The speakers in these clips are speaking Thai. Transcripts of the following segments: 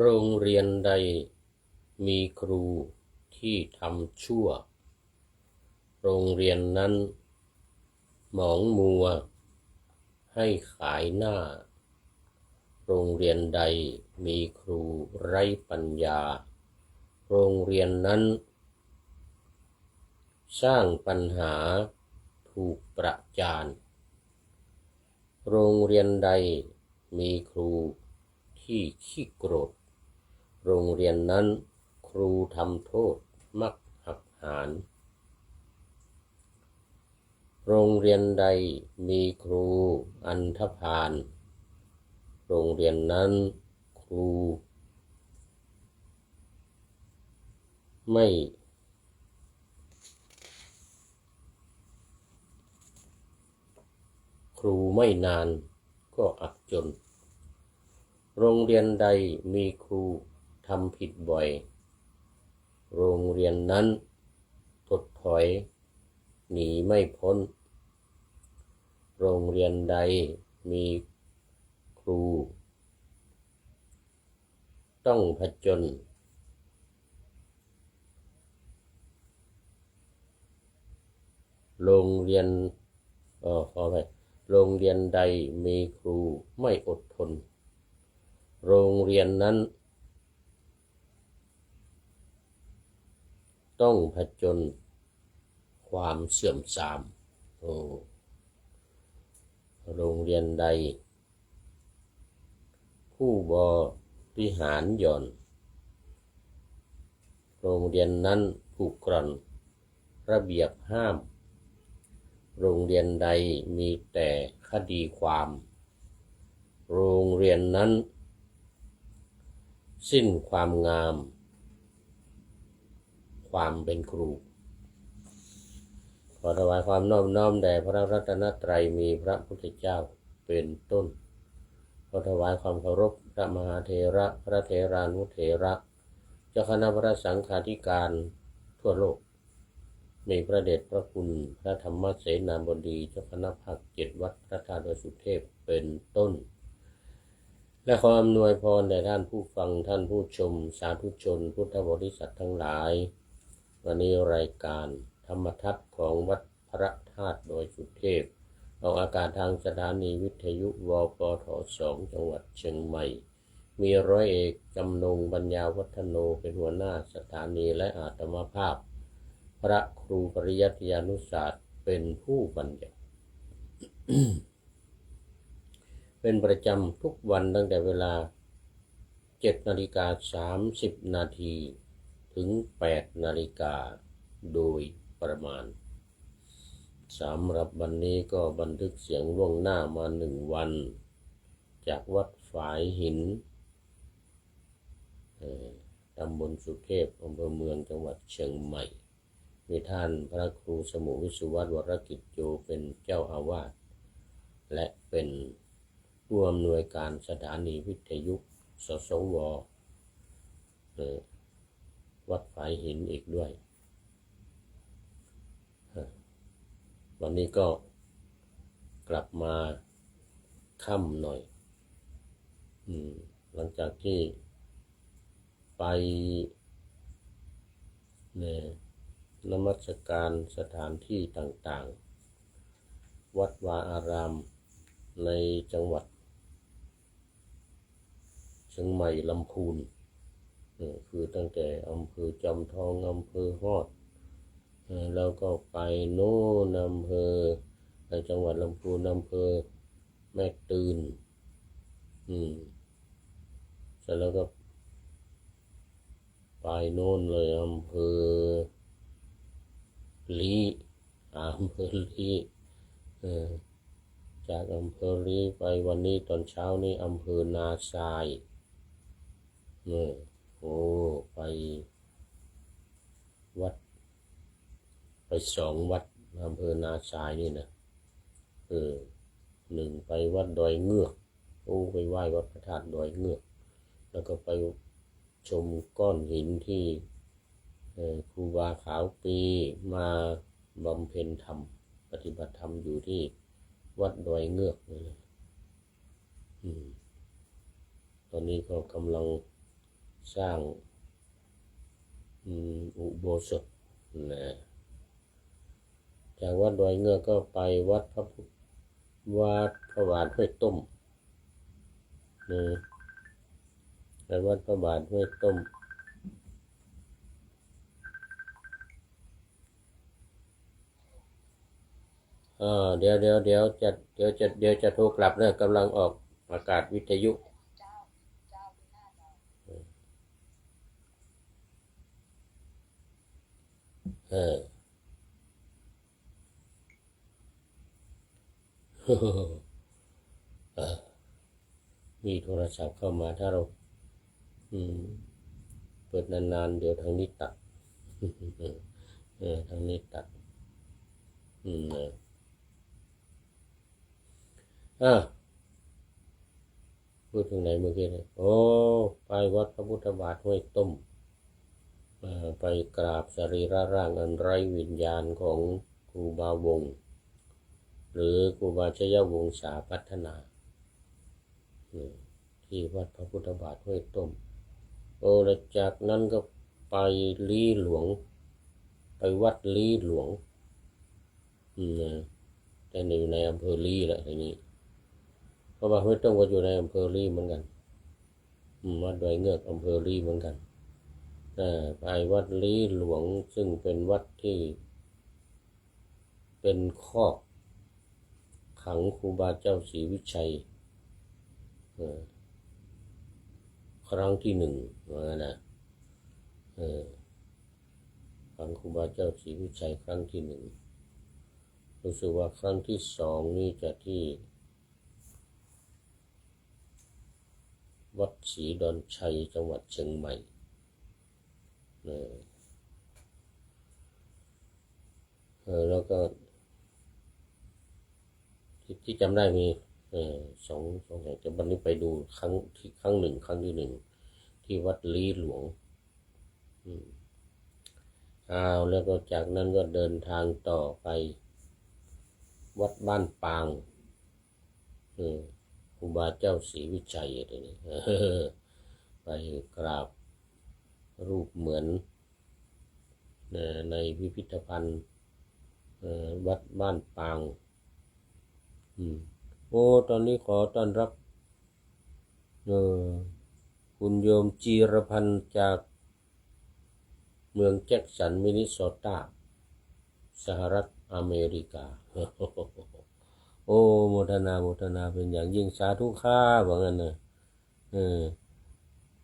โรงเรียนใดมีครูที่ทำชั่วโรงเรียนนั้นหมองมัวให้ขายหน้าโรงเรียนใดมีครูไร้ปัญญาโรงเรียนนั้นสร้างปัญหาถูกประจานโรงเรียนใดมีครูที่ขี้โกรธโรงเรียนนั้นครูทำโทษมักหักหานโรงเรียนใดมีครูอันธพาลโรงเรียนนั้นครูไม่นานก็อับจนโรงเรียนใดมีครูทำผิดบ่อยโรงเรียนนั้นถดถอยหนีไม่พ้นโรงเรียนใดมีครูต้องผจญโรงเรียนโรงเรียนใดมีครูไม่อดทนโรงเรียนนั้นต้องผจญความเสื่อมทรามโรงเรียนใดผู้บริหารหย่อนโรงเรียนนั้นผูกร่อนระเบียบห้ามโรงเรียนใดมีแต่คดีความโรงเรียนนั้นสิ้นความงามความเป็นครูขอถวายความนอบน้อมแด่พระรัตนตรัยมีพระพุทธเจ้าเป็นต้นขอถวายความเคารพพระมหาเถระพระเถรานุเถระเจ้าคณะพระสังฆาธิการทั่วโลกมีพระเดชพระคุณพระธรรมเสนาบดีเจ้าคณะภาค7วัดพระธาตุดอยสุเทพเป็นต้นและขออำนวยพรแด่ท่านผู้ฟังท่านผู้ชมสาธุชนพุทธบริษัททั้งหลายวันนี้รายการธรรมทัศน์ของวัดพระธาตุดอยสุเทพออกอากาศทางสถานีวิทยุวปท2จังหวัดเชียงใหม่มีร้อยเอกจำนงปัญญาวัฒโนเป็นหัวหน้าสถานีและอาตมาภาพพระครูปริยัติยานุศาสตร์เป็นผู้บรรยาย เป็นประจำทุกวันตั้งแต่เวลา 7:30 นาทีถึง 8 นาฬิกาโดยประมาณสำหรับวันนี้ก็บันทึกเสียงล่วงหน้ามา1 วันจากวัดฝายหินตำบลสุเทพอำเภอเมืองจังหวัดเชียงใหม่มีท่านพระครูสมุวิสุวัฒน์วรกิจโยเป็นเจ้าอาวาสและเป็นผู้อำนวยการสถานีวิทยุสสววัดฝายหินอีกด้วยวันนี้ก็กลับมาค่ำหน่อยหลังจากที่ไปนมัสการสถานที่ต่างๆวัดวาอารามในจังหวัดเชียงใหม่ลำพูนคือตั้งแต่อำเภอจอมทองอำเภอฮอดแล้วก็ไปโน่นอำเภอในจังหวัดลำพูนอำเภอแม่ตื่นเสร็จแล้วก็ไปโน่นเลยอำเภอลีจากอำเภอลีไปวันนี้ตอนเช้านี้อำเภอนาทรายไปวัดไป2 วัดอำเภอนาทรายนี่นะ1ไปวัดดอยเงือกไปไหว้วัดพระธาตุดอยเงือกแล้วก็ไปชมก้อนหินที่ครูบาขาวปีมาบำเพ็ญธรรมปฏิบัติธรรมอยู่ที่วัดดอยเงือกนี่ตอนนี้ก็กำลัง สร้างอุโบสถนะจากวัดดอยเงือกก็ไปวัดพระบาทห้วยต้มนะไปวัดพระบาทห้วยต้มเดี๋ยวจะโทรกลับนะกำลังออกอากาศวิทยุมีโทรศัพท์เข้ามาถ้าเราเปิดนานๆเดี๋ยวทางนี้ตัดทางนี้ตัดพูดถึงไหนเมื่อกี้เนี่ยโอ้ไปวัดพระพุทธบาทห้วยต้มไปกราบสรีระร่างอันไร้วิญญาณของครูบาวงศ์หรือครูบาชยวงศาพัฒนาที่วัดพระพุทธบาทห้วยต้มแล้วจากนั้นก็ไปลี้หลวงไปวัดลี้หลวงแต่อยู่ในอำเภอลี้แหละทีนี้เพราะว่าห้วยต้มก็อยู่ในอำเภอลี้เหมือนกันวัดดอยเงือกอำเภอลี้เหมือนกันไปวัดลี้หลวงซึ่งเป็นวัดที่เป็นคอกขังครูบาเจ้าศรีวิชัยครั้งที่หนึ่งนะขังครูบาเจ้าศรีวิชัยครั้งที่หนึ่งรู้สึกว่าครั้งที่สองนี่จะที่วัดศรีดอนชัยจังหวัดเชียงใหม่แล้วก็ที่จำได้มีสองแห่งแต่วันนี้ไปดูครั้งที่หนึ่งที่วัดลี้หลวงแล้วก็จากนั้นก็เดินทางต่อไปวัดบ้านปางครูบาเจ้าศรีวิชัยอะไรนี่ไปกราบรูปเหมือนในพิพิธภัณฑ์วัดบ้านปางตอนนี้ขอต้อนรับคุณโยมจีรพันธ์จากเมืองแจ็คสันมินนิโซตาสหรัฐอเมริกาโมทนาเป็นอย่างยิ่งสาธุค่าว่างั้นนะ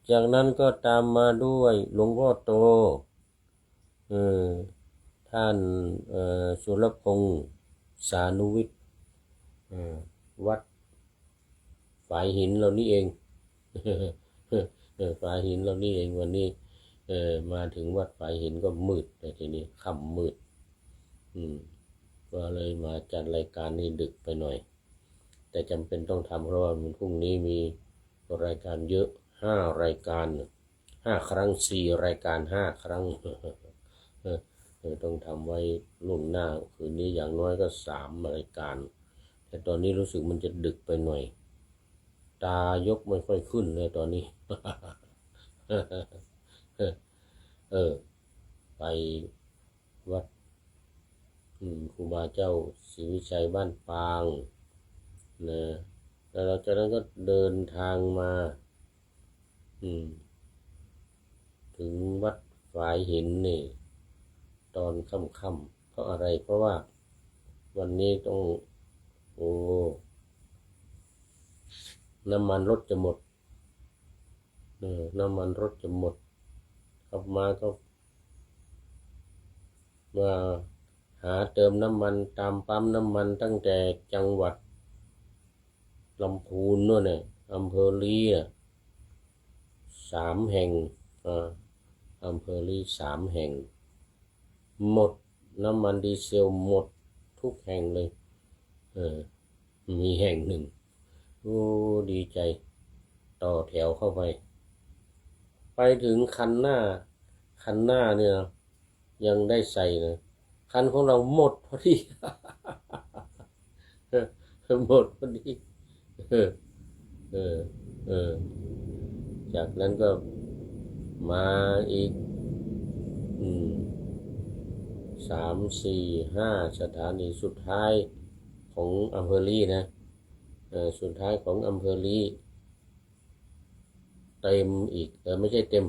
จากนั้นก็ตามมาด้วยหลวงพ่อโตท่านสุรพงศ์สานุวิทย์วัดฝายหินเรานี่เองฝายหินเรานี่เองวันนี้มาถึงวัดฝายหินก็มืดแต่ทีนี้ค่ำมืดก็เลยมาจัดรายการนี้ดึกไปหน่อยแต่จำเป็นต้องทำเพราะว่าพรุ่งนี้มีรายการเยอะ5 รายการ5 ครั้ง4 รายการ5 ครั้งต้องทำไว้ล่วงหน้าคืนนี้อย่างน้อยก็3 รายการแต่ตอนนี้รู้สึกมันจะดึกไปหน่อยตายกไม่ค่อยขึ้นเลยตอนนี้ไปวัดครูบาเจ้าศรีวิชัยบ้านปางนะแล้วเราจากนั้นก็เดินทางมาถึงวัดฝายหินนี่ตอนค่ำๆเพราะอะไรเพราะว่าวันนี้ต้องน้ำมันรถจะหมดน้ำมันรถจะหมดขับมาก็มาหาเติมน้ำมันตามปั๊มน้ำมันตั้งแต่จังหวัดลำพูนนู่นเนี่ยอำเภอลี3 แห่งอำเภอลี3 แห่งหมดน้ำมันดีเซลหมดทุกแห่งเลยมีแห่งหนึ่งดีใจต่อแถวเข้าไปถึงคันหน้าเนี่ยยังได้ใส่นะคันของเราหมดพอดีหมดพอดีจากนั้นก็ มาอีก3 4 5สถานีสุดท้ายของอำเภอลีนะสุดท้ายของอำเภอลีเต็มอีกไม่ใช่เต็ม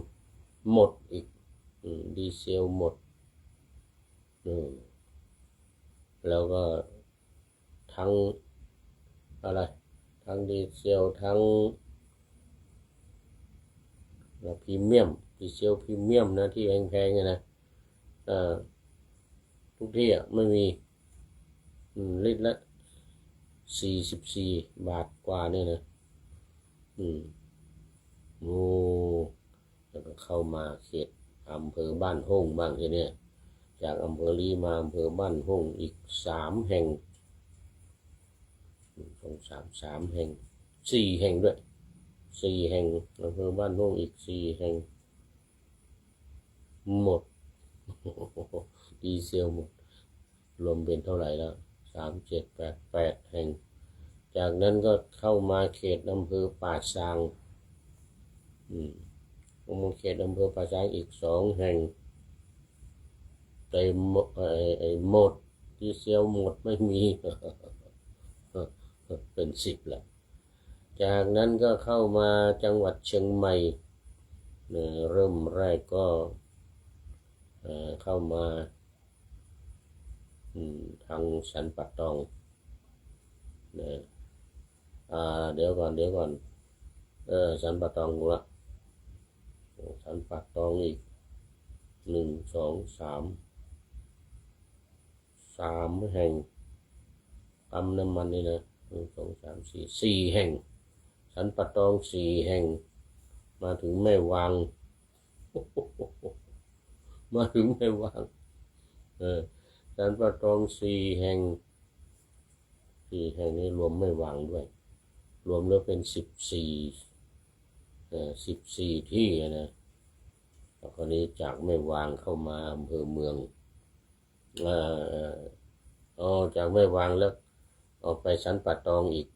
หมดอีกดีเซลหมดแล้วก็ทั้งอะไรทั้งดีเซลทั้งพรีเมียมดีเซลพรีเมียมนะที่แพงๆนะทุกที่ไม่มีลิตรละ44 บาทกว่าเนี่ยนะโอ้แล้วก็เข้ามาเขตอำเภอบ้านห้องบ้างทีเนี้ยจากอำเภอลีมาอำเภอบ้านห้องอีก3 แห่ง3 แห่ง4 แห่งด้วย4 แห่งอำเภอบ้านห้องอีก4 แห่งหมดดีเซลหมดรวมเป็นเท่าไหร่แล้ว3 7 8 แห่งจากนั้นก็เข้ามาเขตอำเภอป่าซางเขตอำเภอป่าซางอีก2 แห่งเต็มหมดดีเซลหมดไม่มีเป็น10แล้วจากนั้นก็เข้ามาจังหวัดเชียงใหม่เริ่มแรกก็เข้ามาทางสันป่าตองเดี๋ยวก่อนสันป่าตองละสันป่าตองอีก1 2 3 แห่งปั๊มน้ำมันนี่นะ1 2 3 4 แห่งสันป่าตอง4 แห่งมาถึงแม่วางมาถึงแม่วางสันป่าตอง4 แห่งนี้รวมไม่วางด้วยรวมแล้วเป็น14ที่นะแล้วคราวนี้จากแม่วางเข้ามาอำเภอเมืองจากแม่วางแล้วออกไปสันป่าตองอีก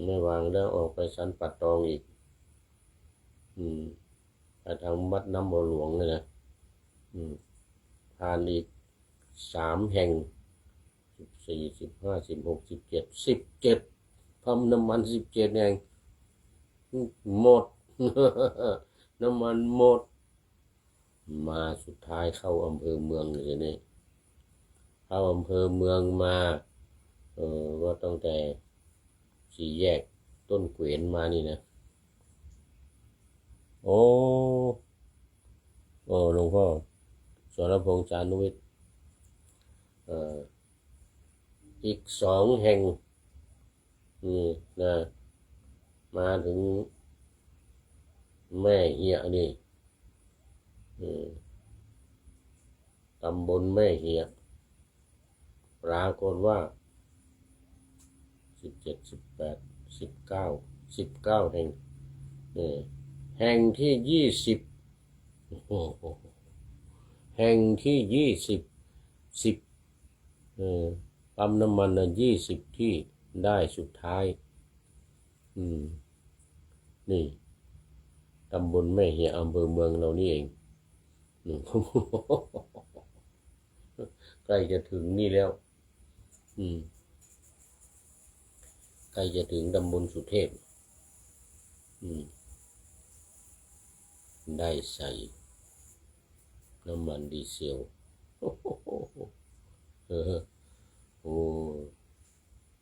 แม่วางแล้วออกไปสันป่าตองอีกไปทางวัดน้ำบัวหลวงเลยนะผ่านอีก3 แห่ง14 15 16 17ปั๊มน้ำมัน17 แห่งหมด น้ำมันหมดมาสุดท้ายเข้าอำเภอเมืองเลยนี่เข้าอำเภอเมืองมาก็ตั้งแต่4 แยกต้นเกวียนมานี่นะโอ้หลวงพ่อสรพงษ์จานุวิทย์อีก2 แห่งนะมาถึงแม่เหียนี่ตำบลแม่เหียปรากฏว่า17 18 19 แห่งแห่งที่20แห่งที่10ปั๊มน้ำมัน20 ที่ได้สุดท้ายนี่ตำบลแม่เหียอำเภอเมืองเรานี่เองใกล้จะถึงนี่แล้วใกล้จะถึงตำบลสุเทพได้ใส่น้ำมันดีเซล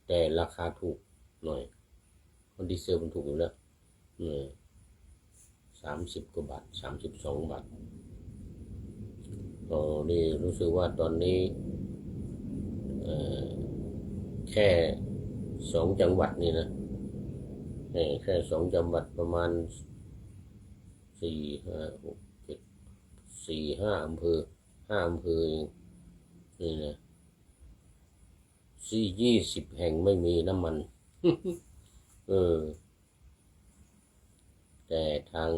แต่ราคาถูกหน่อยเพราะดีเซลมันถูกอยู่แล้ว30 กว่าบาท32 บาทนี่รู้สึกว่าตอนนี้แค่2 จังหวัดนี่นะแค่2 จังหวัดประมาณ4 5 6 7 4 5 อำเภอ5 อำเภอนี่นะ20 แห่งไม่มีน้ำมันแต่ทาง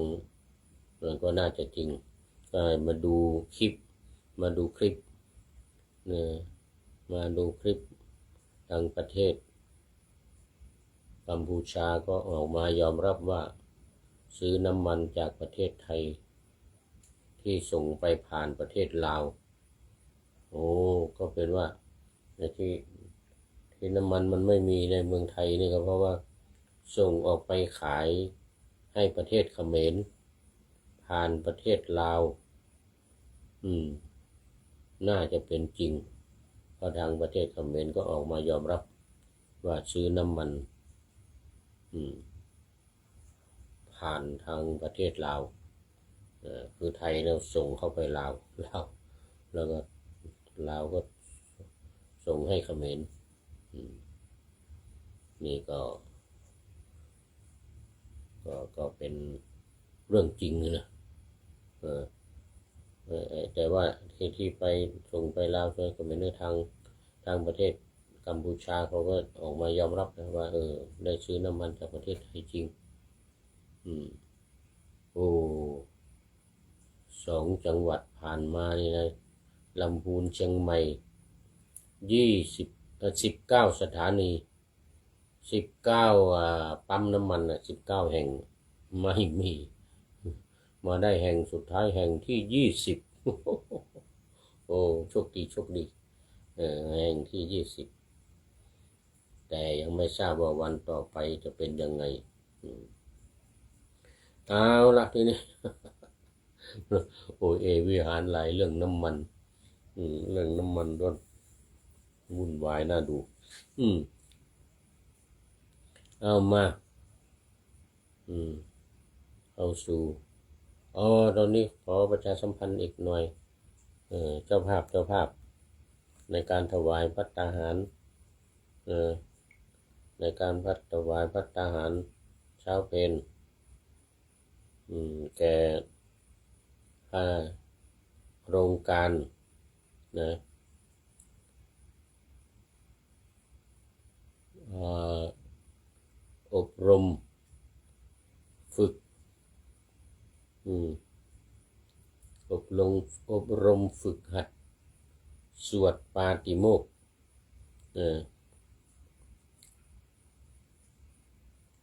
มันก็น่าจะจริงมาดูคลิปมาดูคลิปทางประเทศกัมพูชาก็ออกมายอมรับว่า ซื้อน้ำมันจากประเทศไทยที่ส่งไปผ่านประเทศลาวโอ้ก็เป็นว่าในที่น้ำมันมันไม่มีในเมืองไทยนี่ก็เพราะว่าส่งออกไปขายให้ประเทศเขมรผ่านประเทศลาวน่าจะเป็นจริงเพราะทางประเทศเขมรก็ออกมายอมรับว่าซื้อน้ำมันผ่านทางประเทศลาวคือไทยเราส่งเข้าไปลาวแล้วก็ลาวก็ส่งให้เขมรนี่ก็เป็นเรื่องจริงนะแต่ว่าที่ไปส่งไปลาวก็เป็นในทางประเทศกัมพูชาเขาก็ออกมายอมรับนะว่าได้ซื้อน้ำมันจากประเทศไทยจริงโอ้2 จังหวัดผ่านมานี่นะลำพูนเชียงใหม่19 สถานี19ปั๊มน้ำมัน19 แห่งไม่มีมาได้แห่งสุดท้ายแห่งที่20โอ้โชคดีแห่งที่20แต่ยังไม่ทราบว่าวันต่อไปจะเป็นยังไงเอาละทีนี้วิหารหลายเรื่องน้ำมันเรื่องน้ำมันก็วุ่นวายน่าดูเอามาเอาสู่ตอนนี้ขอประชาสัมพันธ์อีกหน่อยเจ้าภาพในการถวายภัตตาหารในการถวายภัตตาหารเช้าเพลแก่โครงการนะอบรมฝึกอบรมฝึกหัดสวดปาติโมกข์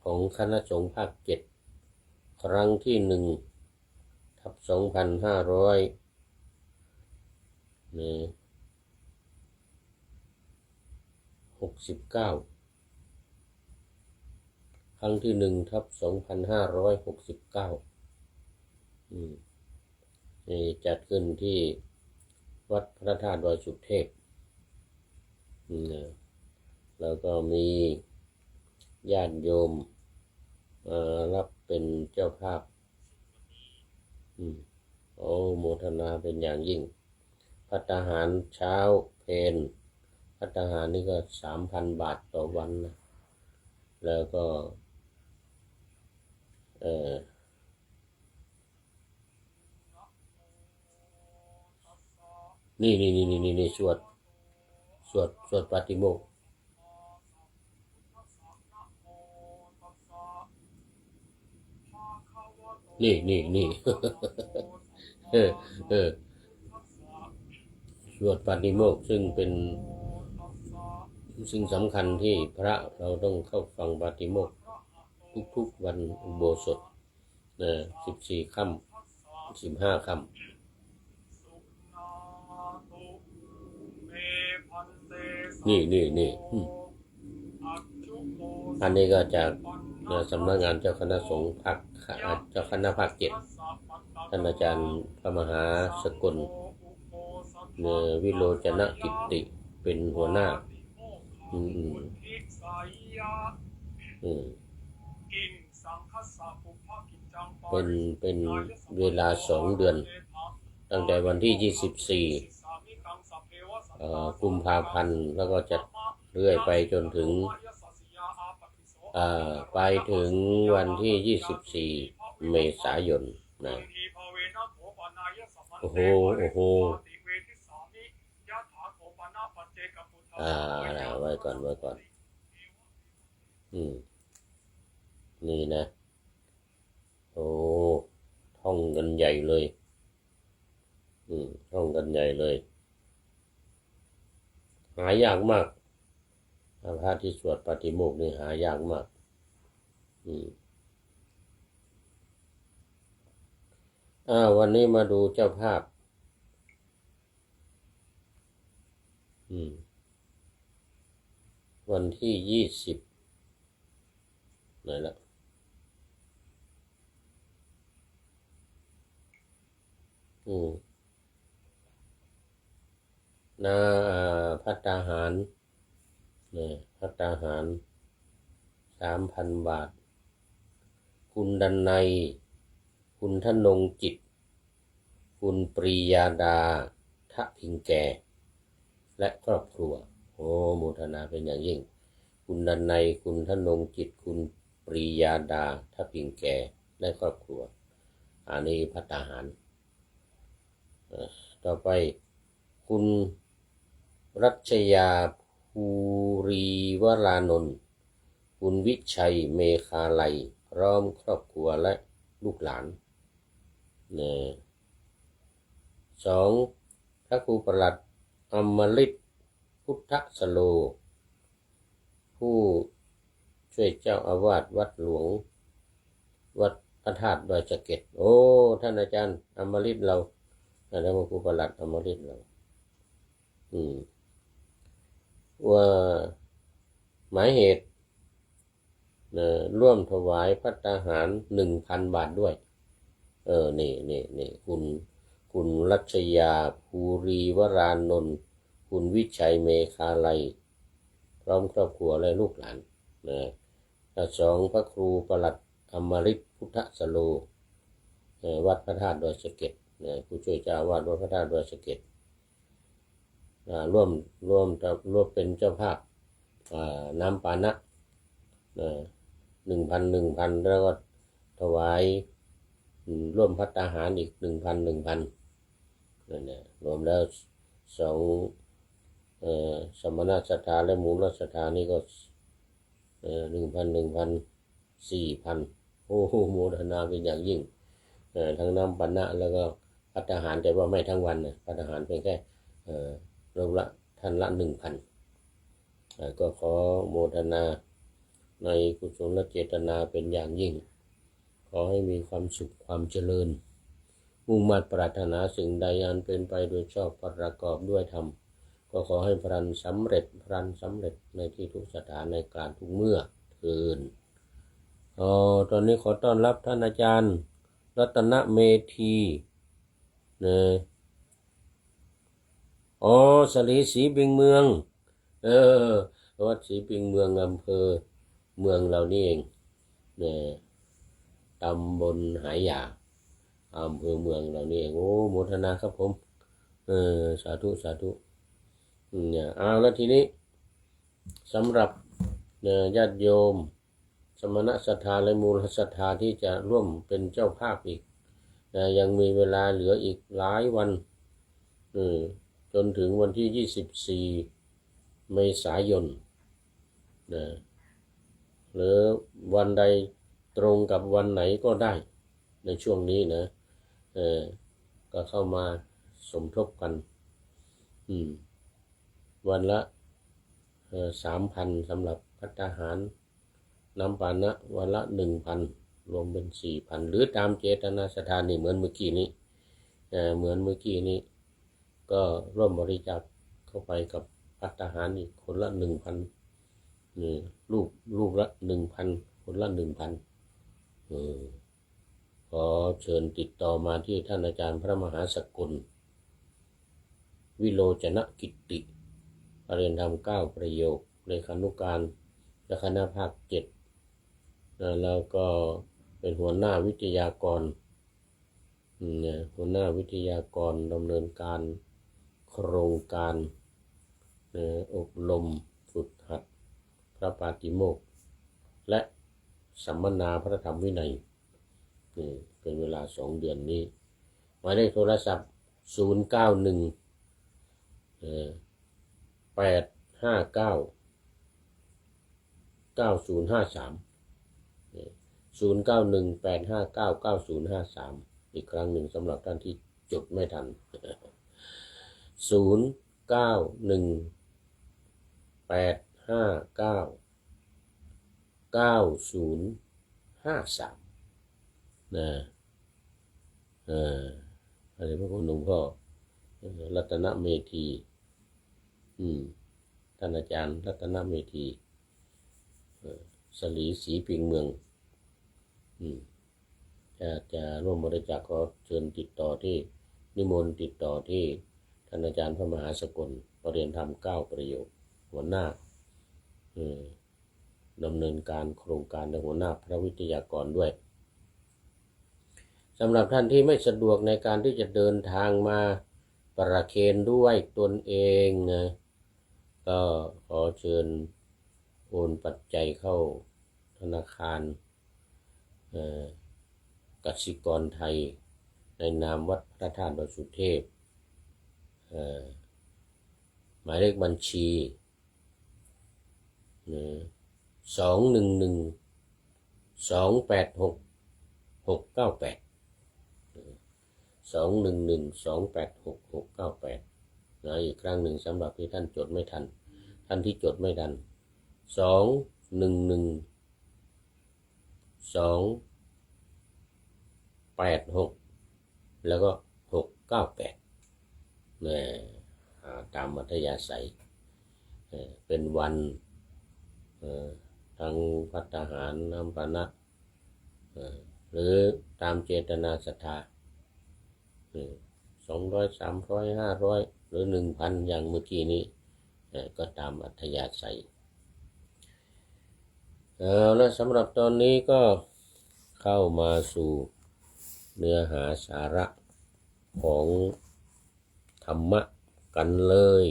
ของคณะสงฆ์ภาค 7ครั้งที่ 1/2569ครั้งที่ 1/2569นี่จัดขึ้นที่วัดพระธาตุดอยสุเทพแล้วก็มีญาติโยมรับเป็นเจ้าภาพโมทนาเป็นอย่างยิ่งภัตตาหารเช้าเพลภัตตาหารนี่ก็ 3,000 บาทต่อวันนะแล้วก็นี่สวดปาติโมกข์นี่สวดปาติโมกข์ซึ่งสำคัญที่พระเราต้องเข้าฟังปาติโมกข์ทุกวันอุโบสถ14 ค่ำ15 ค่ำนี่อันนี้ก็จากสำนักงานเจ้าคณะสงฆ์เจ้าคณะภาค 7ท่านอาจารย์พระมหาสกลวิโรจนกิตติเป็นหัวหน้าเป็นเวลา2 เดือนตั้งแต่วันที่ 24 กุมภาพันธ์แล้วก็จะเรื่อยไปจนถึงวันที่ 24 เมษายนนะโอ้โหไว้ก่อนนี่นะท่องกันใหญ่เลยท่องกันใหญ่เลยหายากมากพระที่สวดปาติโมกข์นี่หายากมาก วันนี้มาดูเจ้าภาพวันที่20ไหนละนาภัตตาหารภัตตาหาร3,000 บาทคุณดันในคุณธนงจิตคุณปรียาดาทะพิงแกและครอบครัวโมทนาเป็นอย่างยิ่งคุณดันในคุณธนงจิตคุณปรียาดาทะพิงแกและครอบครัวอันนี้ภัตตาหารต่อไปคุณรัชยาภูรีวรานนท์คุณวิชัยเมฆาลัยพร้อมครอบครัวและลูกหลาน2พระครูประหลัดอมฤตพุทธสโลผู้ช่วยเจ้าอาวาสวัดหลวงวัดพระธาตุดอยสะเก็ดท่านอาจารย์อมฤตเราแล้วพระครูประหลัดอมฤตเราว่าหมายเหตุร่วมถวายภัตตาหาร 1,000 บาทด้วยนี่คุณรัชยาภูรีวรานนท์คุณวิชัยเมฆาลัยพร้อมครอบครัวและลูกหลาน2พระครูประหลัดอมฤตพุทธสโลวัดพระธาตุดอยสะเก็ดผู้ช่วยเจ้าอาวาสวัดพระธาตุดอยสะเก็ดร่วมเป็นเจ้าภาพน้ำปานะ1,000 แล้วก็ถวายร่วมภัตตาหารอีก 1,000 นั่นแหละรวมแล้วสมณศรัทธาและมูลศรัทธานี่ก็4,000 โมทนาเป็นอย่างยิ่งทั้งน้ำปานะแล้วก็ภัตตาหารแต่ว่าไม่ทั้งวันนะภัตตาหารเพียงแค่รวมละท่านละ 1,000 ก็ขอโมทนาในกุศลเจตนาเป็นอย่างยิ่งขอให้มีความสุขความเจริญมุ่งมั่นปรารถนาสิ่งใดอันเป็นไปโดยชอบประกอบด้วยธรรมก็ขอให้พลันสำเร็จในที่ทุกสถานในการทุกเมื่อเทินตอนนี้ขอต้อนรับท่านอาจารย์รัตนเมธีสลีศรีบิงเมืองวัดศรีบิงเมืองอำเภอเมืองเรานี่เองตำบลหายาอำเภอเมืองเรานี่เองโมทนาครับผมสาธุแล้วทีนี้สำหรับญาติโยมสมณศรัทธาและมูลศรัทธาที่จะร่วมเป็นเจ้าภาพอีกยังมีเวลาเหลืออีกหลายวันจนถึงวันที่24 เมษายนหรือวันใดตรงกับวันไหนก็ได้ในช่วงนี้นะก็เข้ามาสมทบกันวันละ3,000สำหรับภัตตาหารน้ำปานะวันละ 1,000 รวมเป็น 4,000 หรือตามเจตนาศรัทธานี่เหมือนเมื่อกี้นี้ก็ร่วมบริจาคเข้าไปกับภัตตาหารอีกคนละ 1,000ลูกละ 1,000 คนละ 1,000ขอเชิญติดต่อมาที่ท่านอาจารย์พระมหาสกุลวิโรจนกิตติปริญธรรม9 ประโยคเลขานุการเจ้าคณะภาค 7แล้วก็เป็นหัวหน้าวิทยากรดำเนินการโครงการอบรมฝึกหัดพระปาติโมกข์และสัมมนาพระธรรมวินัยเป็นเวลา2 เดือนนี้หมายเลขโทรศัพท์091 859 9053 091-859-9053อีกครั้งหนึ่งสำหรับท่านที่จดไม่ทัน091-859-9053 พระเดชพระคุณหลวงพ่อรัตนเมธีท่านอาจารย์รัตนเมธีสลีศรีปิงเมืองจะร่วมบริจาคก็เชิญติดต่อที่นิมนต์ติดต่อที่ท่านอาจารย์พระมหาสกลปรริยนธรรม9 ประโยคหัวหน้าดำเนินการโครงการในหัวหน้าพระวิทยากรด้วยสำหรับท่านที่ไม่สะดวกในการที่จะเดินทางมาประเคนด้วยตนเองนะก็ขอเชิญโอนปัจจัยเข้าธนาคารกสิกรไทยในนามวัดพระธาตุดอยสุเทพหมายเลขบัญชี211286698 211286698นะอีกครั้งหนึ่งสำหรับที่ท่านจดไม่ทันท่านที่จดไม่ทัน2112866แล้วก็698นะตามอัธยาศัยเป็นวันทางภัตตาหารน้ำปานะหรือตามเจตนาศรัทธา200 300 500หรือ 1,000 อย่างเมื่อกี้นี้ก็ตามอัธยาศัยและสำหรับตอนนี้ก็เข้ามาสู่เนื้อหาสาระของธรรมะกันเลย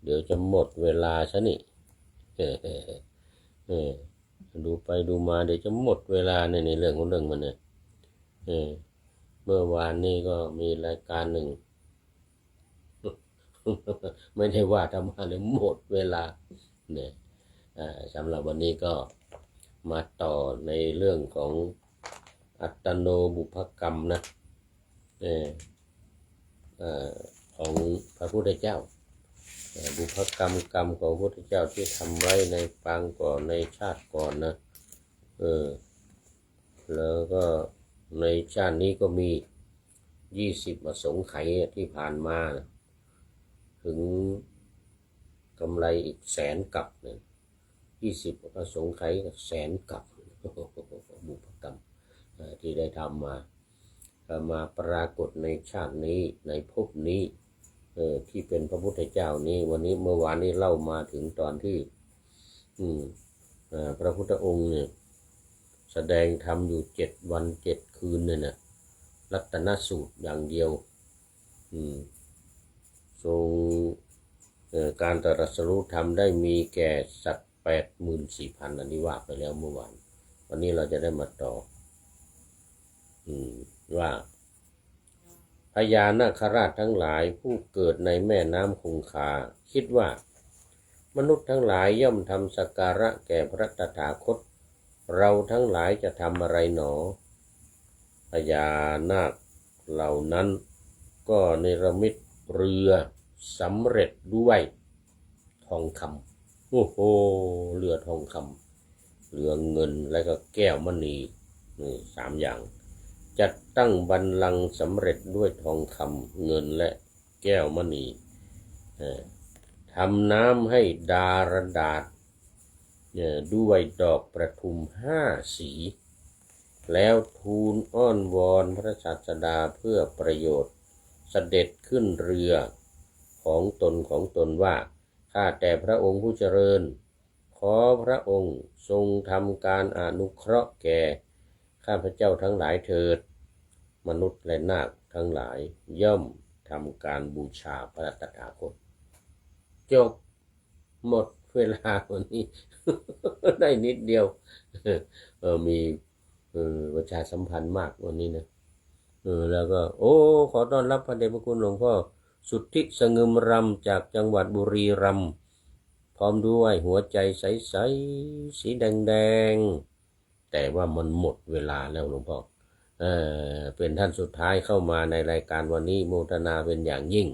เดี๋ยวจะหมดเวลาซะนี่ดูไปดูมาเดี๋ยวจะหมดเวลาในเรื่องของเรื่องมันเนี่ยเมื่อวานนี้ก็มีรายการหนึ่ง ไม่ได้ว่าทำมาเลยหมดเวลาเนี่ยสำหรับวันนี้ก็มาต่อในเรื่องของอัตโนบุพกรรมนะของพระพุทธเจ้าบุพกรรมกรรมของพระพุทธเจ้าที่ทำไว้ในปางก่อนในชาติก่อนนะแล้วก็ในชาตินี้ก็มี20 อสงไขยที่ผ่านมานะถึงกำไรอีก100,000 กับเนี่ย20 อสงไขยกับ100,000 กับบุพกรรมที่ได้ทำมาปรากฏในชาตินี้ในภพนี้ที่เป็นพระพุทธเจ้านี้วันนี้เมื่อวานนี้เล่ามาถึงตอนที่พระพุทธองค์เนี่ยแสดงธรรมอยู่7 วัน 7 คืนเนี่ยนะรัตนสูตรอย่างเดียวทรงการตรัสรู้ธรรมได้มีแก่สัตว์ 84,000 อันนี้ว่าไปแล้วเมื่อวานวันนี้เราจะได้มาต่อว่าพญานาคราชทั้งหลายผู้เกิดในแม่น้ำคงคาคิดว่ามนุษย์ทั้งหลายย่อมทำสักการะแก่พระตถาคตเราทั้งหลายจะทำอะไรหนอพญานาคเหล่านั้นก็เนรมิตเรือสำเร็จด้วยทองคำโอ้โหเรือทองคำเรือเงินและก็แก้วมณีนี่3 อย่างจัดตั้งบัลลังก์สำเร็จด้วยทองคำเงินและแก้วมณีทำน้ำให้ดารดาษด้วยดอกประทุม5 สีแล้วทูลอ้อนวอนพระศาสดาเพื่อประโยชน์เสด็จขึ้นเรือของตนว่าข้าแต่พระองค์ผู้เจริญขอพระองค์ทรงทำการอนุเคราะห์แก่ข้าพเจ้าทั้งหลายเถิดมนุษย์และนาคทั้งหลายย่อมทำการบูชาพระตถาคตจบหมดเวลาวันนี้ ได้นิดเดียวมีประชาสัมพันธ์มากวันนี้นะแล้วก็ขอต้อนรับพระเดชพระคุณหลวงพ่อสุทธิสงึมรำจากจังหวัดบุรีรัมย์พร้อมด้วยหัวใจใสๆสีแดงๆแต่ว่ามันหมดเวลาแล้วหลวงพ่อเป็นท่านสุดท้ายเข้ามาในรายการวันนี้โมทนาเป็นอย่างยิ่ง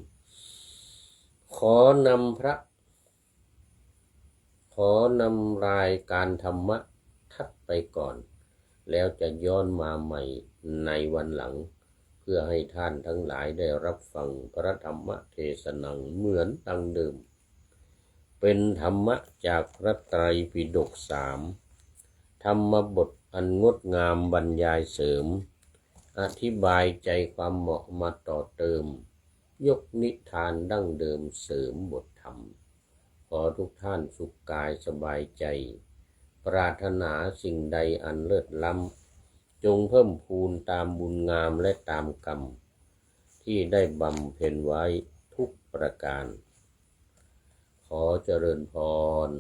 ขอนำรายการธรรมะทัดไปก่อน แล้วจะย้อนมาใหม่ในวันหลังเพื่อให้ท่านทั้งหลายได้รับฟังพระธรรมเทศนาเหมือนดังเดิมเป็นธรรมะจากพระไตรปิฎก3ธรรมบทอันงดงามบรรยายเสริมอธิบายใจความเหมาะมาต่อเติมยกนิทานดั้งเดิมเสริมบทธรรมขอทุกท่านสุขกายสบายใจปรารถนาสิ่งใดอันเลิศล้ำจงเพิ่มพูนตามบุญงามและตามกรรมที่ได้บำเพ็ญไว้ทุกประการขอเจริญพร